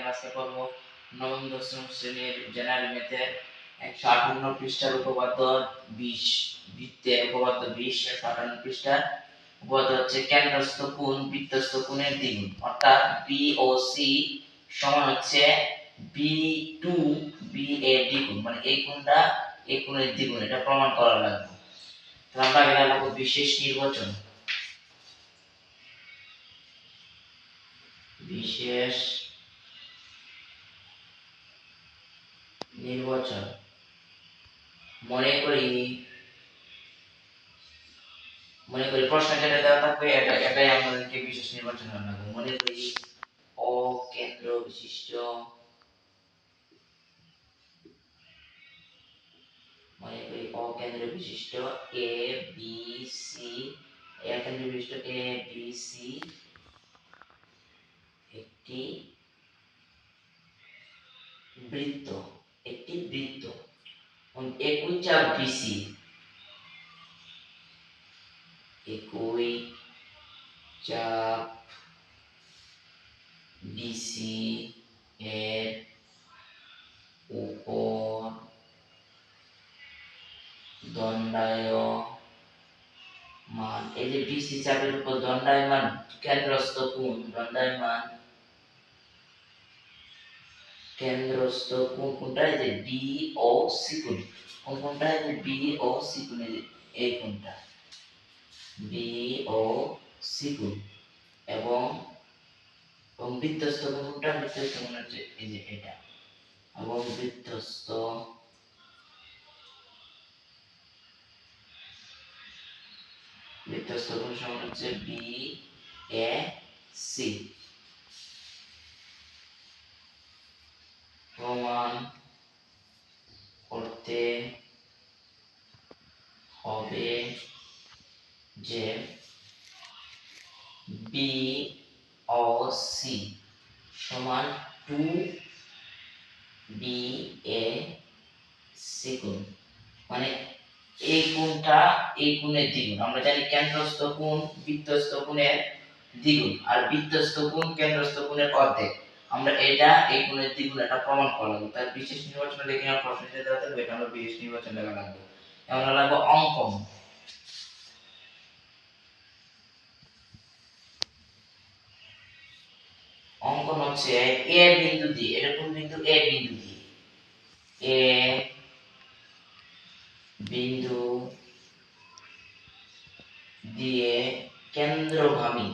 আজকে পড়ব নবম দশম শ্রেণীর জেনারেল ম্যাথের 158 পৃষ্ঠার উপপাদ্য 20 বৃত্তের উপপাদ্য 20 158 পৃষ্ঠার উপপাদ্য হচ্ছে কেন্দ্রস্থ কোণ বৃত্তস্থ কোণের দ্বিগুণ, অর্থাৎ BOC সমান হচ্ছে B2 BA দ্বিগুণ, মানে এই কোণটা এই কোণের দ্বিগুণ, এটা প্রমাণ করা লাগবে। তো আমরা আগে লাগব বিশেষ নির্বাচন। বিশেষ নির্বাচন মনে করি প্রশ্ন যেটা দেওয়া থাকবে এটাই আমাদেরকে বিশেষ নির্বাচন করা লাগবে। মনে করি অকেন্দ্র বিশিষ্ট এ বি সি একেন্দ্র বিশিষ্ট এ বি সি একটি বৃত্ত, একই চাপ বিসি, একই চাপ বিসি এর উপর দণ্ডায়মান, এই যে বিসি চাপের উপর দণ্ডায়মান কেন্দ্রস্থ কোণ, কেন্দ্রস্থ কোণ কোনটা? এই যে বিওসি কোণ। কোনটা? এই যে বিওসি কোণ, এই কোণটা বিওসি কোণ। এবং বৃত্তস্থ কোণটা? বৃত্তস্থ কোণ হচ্ছে এই যে এটা, এবং বৃত্তস্থ কোণ সমান হচ্ছে BAC। প্রমাণ করতে হবে যে BOC সমান 2BAC কোণ, মানে এই কোণটা এই কোণের দ্বিগুণ। আমরা জানি কেন্দ্রস্থ কোণ বৃত্তস্থ কোণের দ্বিগুণ, আর বৃত্তস্থ কোণ কেন্দ্রস্থ কোণের অর্ধেক। আমরা এটা এই কোণের দ্বিগুণ, এটা প্রমাণ করা লাগবে। তার বিশেষ নির্বাচন দেখে আমরা প্রশ্ন দিতে হবে, এটা আমরা বিশেষ নির্বাচন লেখা লাগবে। আমরা লাগবে অঙ্কন। অঙ্কন হচ্ছে এ বিন্দু দিয়ে, এরকম বিন্দু এ বিন্দু দিয়ে, এ বিন্দু দিয়ে কেন্দ্রগামী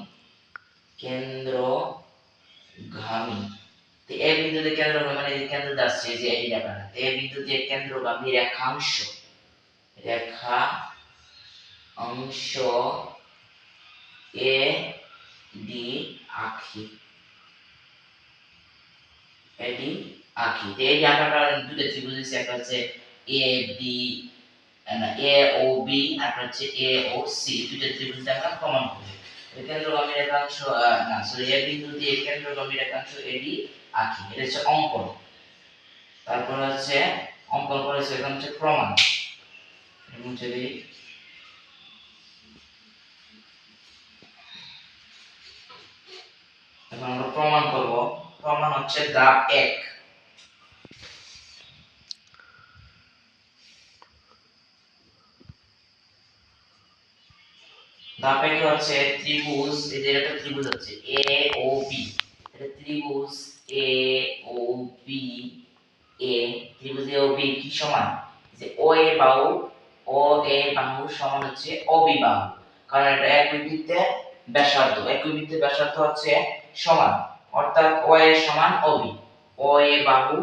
তো এ বিন্দু দিয়ে কেন্দ্রগামী, মানে এই কেন্দ্র যাচ্ছে যে এই রেখাটা, এ বিন্দু দিয়ে কেন্দ্রগামী রেখাংশ এ ডি আঁকি, এডি আঁকি। তো এই আঁকাটা দুটো ত্রিভুজ আছে, একটা হচ্ছে A B A O B, আর হচ্ছে এ ও সি, দুটো ত্রিভুজ আমরা প্রমাণ করব। কেন্দ্রগামী রেখাংশ না সরি এ বিন্দু দিয়ে কেন্দ্রগামী রেখাংশ এডি আঁকি, এটা হচ্ছে অঙ্কন। তারপর হচ্ছে অঙ্কন করেছে, এখন হচ্ছে প্রমাণ। মুছে দিই। এখন আমরা প্রমাণ করব। প্রমাণ হচ্ছে ধাপ 1। ধাপ 1 হচ্ছে ত্রিভুজ, এই যে একটা ত্রিভুজ হচ্ছে এ ও বি, এটা ত্রিভুজ এ ও বি, ত্রিভুজ এ ও বি কি সমান? যে ও এ বাহু সমান হচ্ছে অবি বাহু, কারণ এটা একই বৃত্তের ব্যাসার্ধ, হচ্ছে সমান, অর্থাৎ ও এ সমান অবি, ও এ বাহু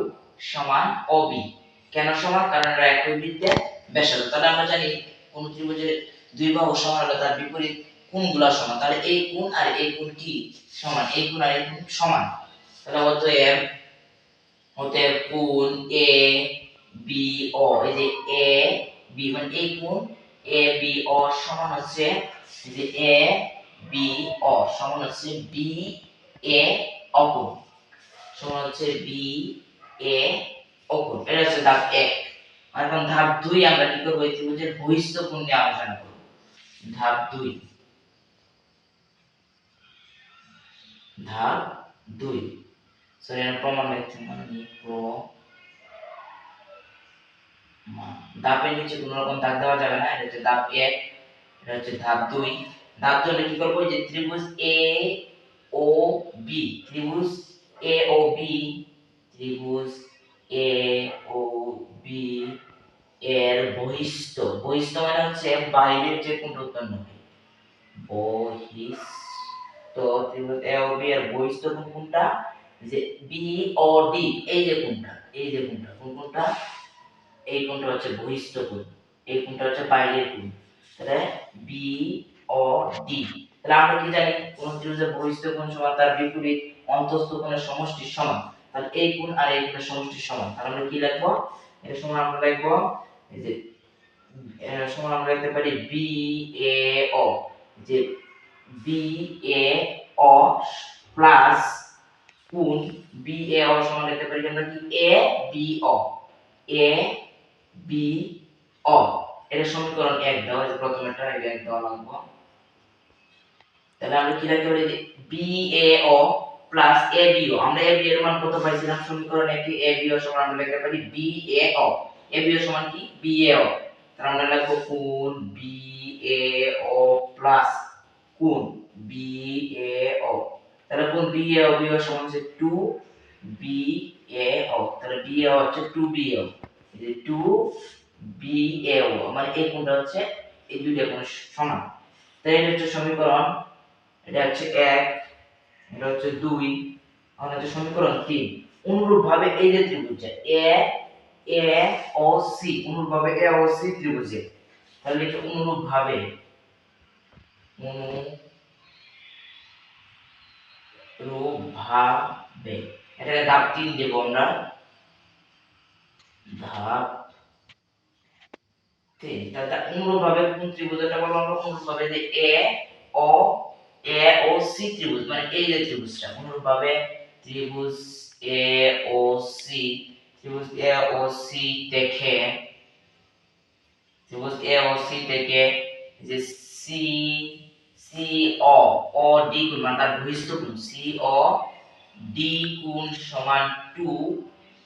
সমান অবি। কেন সমান? কারণ এটা একই বৃত্তের ব্যাসার্ধ। তাহলে আমরা জানি কোন ত্রিভুজের দুই বাহু সমান হলে তার বিপরীত কোণগুলো সমান, তাহলে এই কোণ আর এই কোণ কি সমান? এই কোণ আর এই কোণ সমান। তাহলে অতএব কোণ এ বি ও, এই যে এ বি মানে এই কোণ এ বি ও সমান হচ্ছে যে এ বি ও সমান হচ্ছে বি এ অকোণ, সমান হচ্ছে বি এ অকোণ। এটা হচ্ছে ধাপ 1। এখন ধাপ 2 আমরা কি করব? এই ত্রিভুজের বহিস্থ কোণ নিয়ে আলোচনা করব। ধাপ 2, ধাপ 2 সরি আমি প্রমাণ লিখছি মানে ধাপের নিচে কোনো রকম দাগ দেওয়া যাবে না। এটা হচ্ছে ধাপ 1, এটা হচ্ছে ধাপ 2। ধাপ 2 কি করব, যে ত্রিভুজ এ ও বি, ত্রিভুজ এ ও বি, ত্রিভুজ এ ও বি এর বহিস্থ, বহিস্থ মানে হচ্ছে বাইরের যে কোণ উৎপন্ন হয়, বহিস্থ, ত্রিভুজ এ ও বি এর বহিস্থ কোণ কোনটা, যে বি ও ডি, এই যে কোণটা, এই যে কোণটা, কোন কোণটা, এই কোণটা হচ্ছে বহিস্থ কোণ, এই কোণটা হচ্ছে বাইরের কোণ। তাহলে বি ও ডি, তাহলে আমরা কি জানি কোন ত্রিভুজের বহিস্থ কোণ সমান তার বিপরীত অন্তঃস্থ কোণের সমষ্টির সমান। তাহলে এই কোণ আর এই কোণের সমষ্টির সমান। তাহলে আমরা কি লিখব, এর সমান আমরা লিখব, এই যে এর সমান আমরা লিখতে পারি বি এ ও, যে বি এ ও প্লাস কোণ বি এ ও সমান লিখতে পারি আমরা কি A B O, A B ও, এর সমীকরণ 1 দেওয়া আছে, প্রথমে এটা 1 দেওয়া লাগবে। তাহলে আমরা কি লিখতে পারি, যে B A O plus A B ও, আমরা এ বি এর মান কত পাইছিলাম সমীকরণ 1 এ বি ও সমান আমরা লিখতে পারি B A O, A B ও সমান কি বি এ ও। তাহলে আমরা লিখব কোণ বি এ ও প্লাস কোণ বি এ ও, তাহলে কোণ বি এ ও বি ও সমান হচ্ছে 2 বি এ ও, তাহলে বি এ ও হচ্ছে 2 বি এ ও, এই যে 2 বি এ ও মানে এই কোণটা হচ্ছে এই দুইটা কোণ সমান। তাই এটা হচ্ছে সমীকরণ, এটা হচ্ছে 1, এটা হচ্ছে 2, আর হচ্ছে সমীকরণ 3। অনুরূপভাবে এই যে ত্রিভুজ এ এ ও সি, অনুরূপভাবে এ ও সি ত্রিভুজে, তাহলে এটা অনুরূপভাবে, অনুরূপভাবে, এটাকে ধাপ 3 দেব আমরা, ধাপ 3। তাহলে অনুরূপভাবে কোন ত্রিভুজটা বলবো আমরা, অনুরূপভাবে যে এ ও সি ত্রিভুজ, মানে এই যে ত্রিভুজটা, অনুরূপভাবে ত্রিভুজ এ ও সি, ত্রিভুজ এ ও সি থেকে, ত্রিভুজ এ ও সি থেকে যে সি সি ও ও ডি কোণ, মানে তার বহিস্থ কোণ সি ও ডি কোণ সমান 2,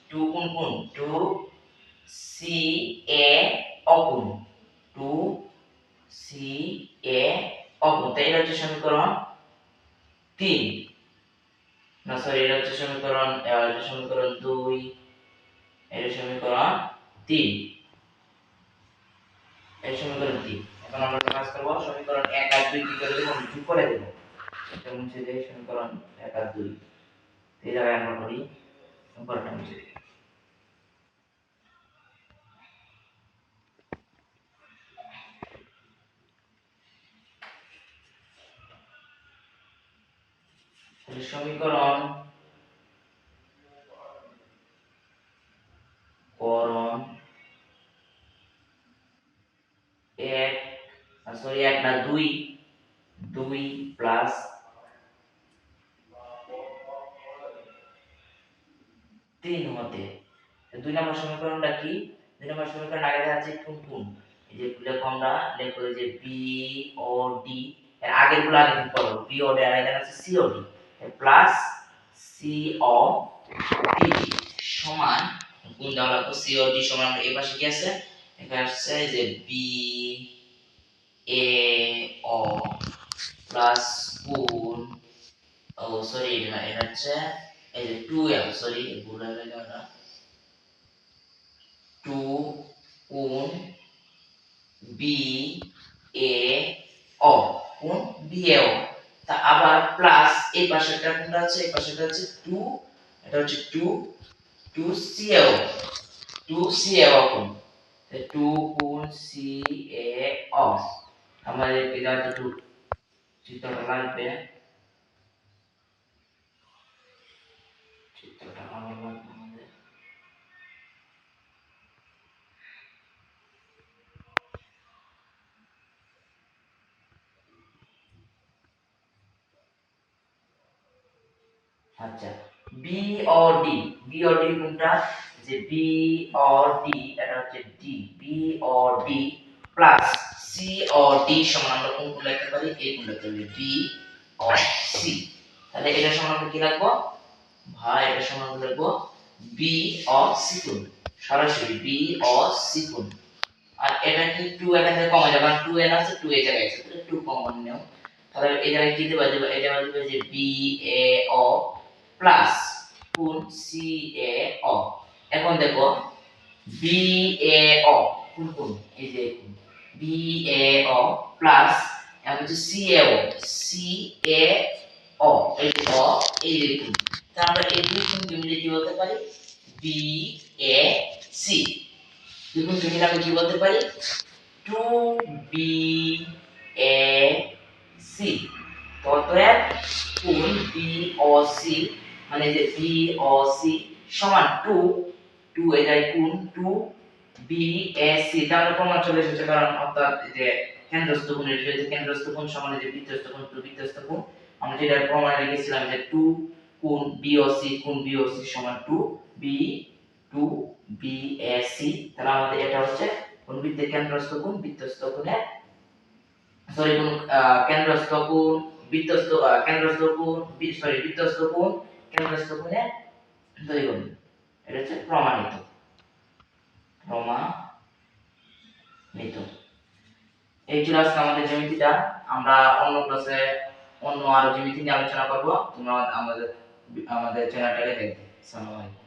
2 কোণ কোণ 2 সি এ ও কোণ, 2 সি এ ও কোণ, তাই এটা হচ্ছে সমীকরণ 3, না সরি এটা হচ্ছে সমীকরণ, এটা সমীকরণ 2, এটা সমীকরণ 3, এটা সমীকরণ 3। এখন আমরা কাজ করব সমীকরণ 1 আর 2 কি করে দেব, যোগ করে দেব। এটা মুছে দেই, সমীকরণ 1 আর 2 এই জায়গায় আমরা করি, সমীকরণটা মুছে দিই। তাহলে সমীকরণ করণ 1, সরি 1 না 2, 2 প্লাস 3 হতে, 2 নম্বর সমীকরণটা কি, 2 নম্বর সমীকরণ আগে দেখা যাচ্ছে কোন কোন, এই যে গুলো আমরা লিখব, যে বি ও ডি, এর আগের গুলো আগে ঠিক করব, বি ও ডি আর এখানে আছে সি ও ডি, প্লাস সি ও ডি সমান কোন দেওয়া লাগবে, সি ও ডি সমান এই পাশে কি আছে, এখানে আছে যে বি এ ও প্লাস কোন, ও সরি এটা না, এটা হচ্ছে এই যে 2l, সরি ভুল হয়ে গেল, এটা 2 কোণ বি এ ও, কোণ বি এ ও, তা আবার প্লাস এই পাশেরটা কোনটা আছে, এই পাশেরটা হচ্ছে 2, এটা হচ্ছে 2 2 সি এ ও, 2 সি এ ও কোণ, 2 কোণ সি এ ও, আমাদের এটা একটু চিত্রটা লাগবে, চিত্রটা আমার লাগবে আমাদের। আচ্ছা বি ও ডি, বি ও ডি কোনটা, যে বি ও ডি, এটা হচ্ছে ডি, বি ও ডি প্লাস সি ও ডি সমান আমরা কোন কোন লিখতে পারি, এই কোন লিখতে পারি বি ও সি। তাহলে এটা সমান আমরা কি লিখব, ভাই এটা সমান লিখবো বি অফ সি কোণ, সরাসরি বি অফ সি কোণ। আর এটা কি 2 এখান থেকে কমে যাবে, কারণ 2n আছে 2 এই জায়গায় আছে, তাহলে 2 কমন নাও। তাহলে এই জায়গায় কি দেব, এই জায়গায় দেব যে বি এ ও প্লাস কোণ সি এ ও। এখন দেখো বি এ ও কোণ কোণ, এই যে কোণ বি এ ও প্লাস এখন হচ্ছে সি এ ও, সি এ ও এই যে ও এই যে কোণ। তাহলে আমরা এই দুই কোণকে মিলে কি বলতে পারি, বি এ সি। দুই কোণকে মিলে আমরা কি বলতে পারি, 2BAC। তো অতএব কোণ BOC মানে যে BOC সমান 2 এ যায় কোণ 2BAC। তাহলে প্রমাণ চলে এসেছে, কারণ অর্থাৎ যে কেন্দ্রস্থ কোণ, এটা যদি কেন্দ্রস্থ কোণ সমান যে বৃত্তস্থ কোণ 2 বৃত্তস্থ কোণ, আমরা যেটা প্রমাণে লিখেছিলাম যে 2 কোণ BOC কোণ BOC সমান 2BAC। তাহলে আমাদের এটা হচ্ছে কোন বৃত্তের কেন্দ্রস্থ কোণ বৃত্তস্থ কোণের সরি কোন কেন্দ্রস্থ কোণ বৃত্তস্থ কেন্দ্রস্থ কোণ সরি বৃত্তস্থ কোণ কেন্দ্রস্থ কোণের দ্বিগুণ। এটা হচ্ছে প্রমাণিত। এই ছিল আজকে আমাদের জ্যামিতিটা। আমরা অন্য ক্লাসে অন্য আরো জ্যামিতি নিয়ে আলোচনা করব। তোমরা আমাদের চ্যানেলটাকে দেখবে। আসসালামু আলাইকুম।